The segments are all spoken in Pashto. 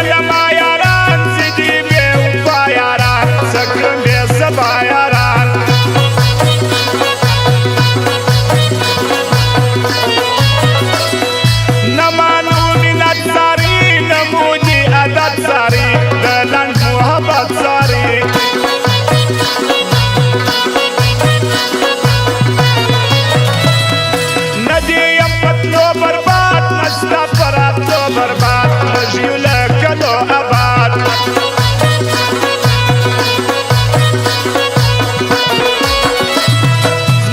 لما یاران زیدی بێ وفا یاران سەکرم بێ سەبا یاران نەمان و مینەت زاری نەمونی ئەدەت زاری دەلەنگ موهەبەت زاری نەدیەم پەتلۆ بەربات مەستە فەرات تۆ بەربات مەژی و لەکەلۆ ئەبات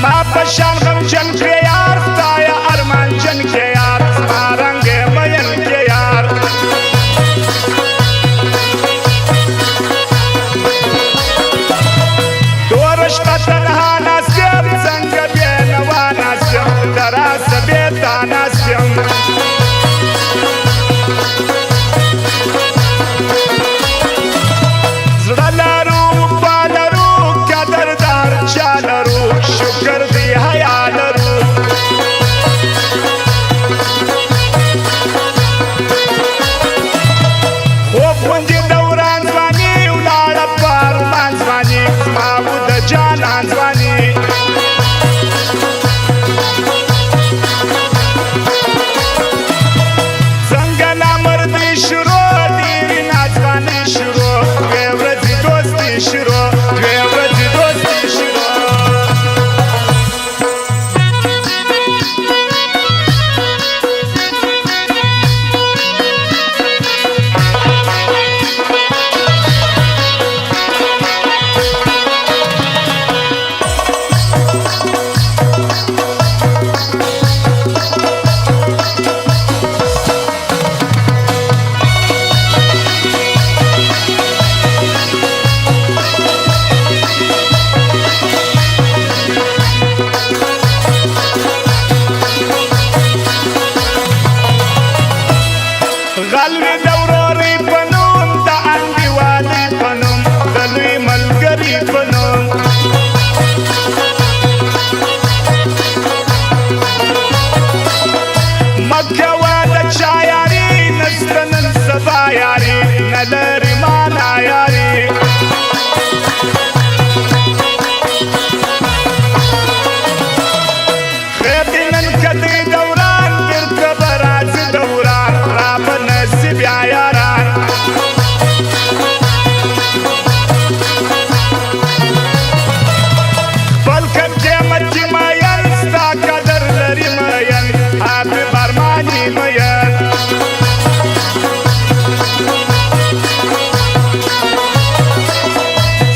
ما پەشان غەمجەن کێ یار فتایە ئەرمانجەن کێ یار ما ڕەنگێ مەیەن کێ یار دۆڕش بە تەنها ناسیم جەنگە بێنەوە ناسیم دەراسە بێتا ناسیم زړه لرو وفا لرو قدردار چا لرو شکر دی حیا لرو خوب غوندې دوران ځواني ولاړه په ارمان ځواني زما و د جانان ځواني څنګه نامردي شروع ډېرې ناځواني شروع دوې ورځې دوستي شروع دوې ورځې دوستي شروع غلوی د ورورۍ په نوم د انډیوالۍ په نوم د لوی ملګري په نوم مه کوه د چا یاري نسته نن سبا یاري نه لري مانا یاري خیر دې نن کدی دوران بیرته به راځي دوران را به نصیب یا یاران خپل کم قیمتي مین ستا قدر لري مین حبیب ارماني مین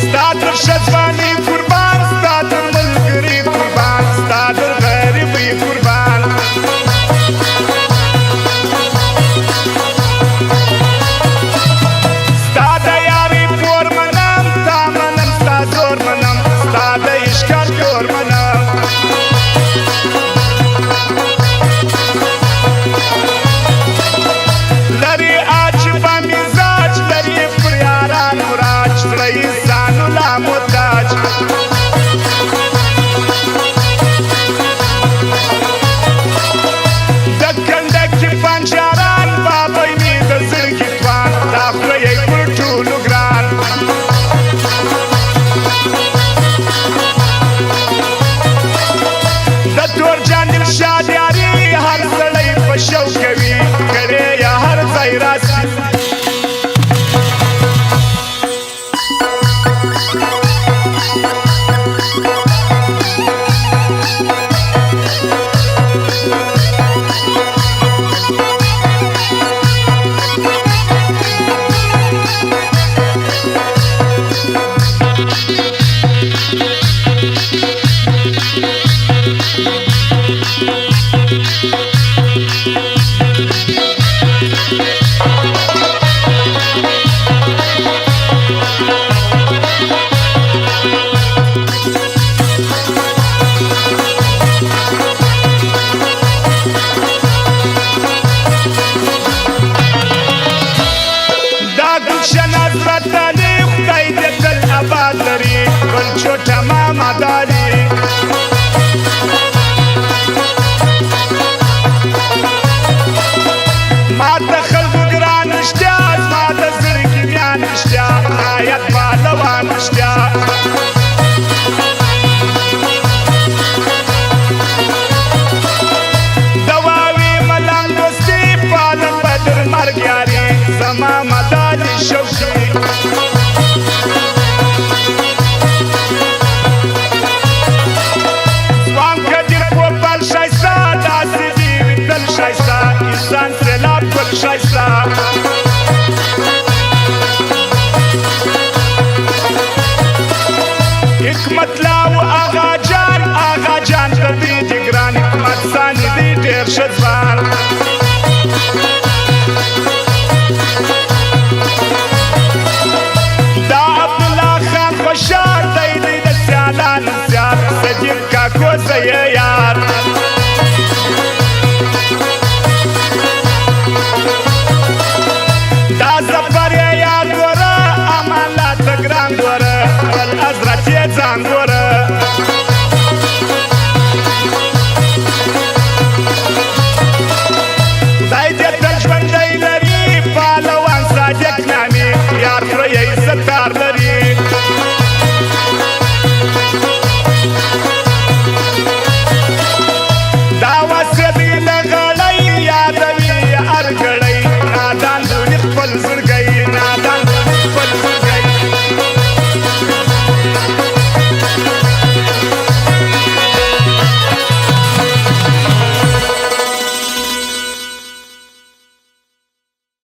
ستا تر ښه ځواني قربان ستا تر ملګري قربان ستا تر غریبۍ قربان ستا د یارۍ پور منم تا منم ستا زور منم ستا د عشقت کور منم لري عجیبه مزاج لري پر یارانو راج زړه یې ځانو لا محتاج د کنډکي بنجاران بابۍ مې د زړګي توان دا خوله یې پر ټولو ګران د تورجان دلشاد یاري هر سړی په شوق کوي کرې یا هر ځای راسي ما ته خلکو ګران رښتیا زما محمد علي شوقي ځوان قدیر پوپل ښایسته داسې دې وي تل ښایسته انسان سېلاب ګل ښایسته حکمت لاو آغا جان ته دې دي ګران حکمت ثاني دې ډېر ښه ځوان دا عبدالله خان خوشحال دی د سیالانو زیار صدیق کاکو زه یې یار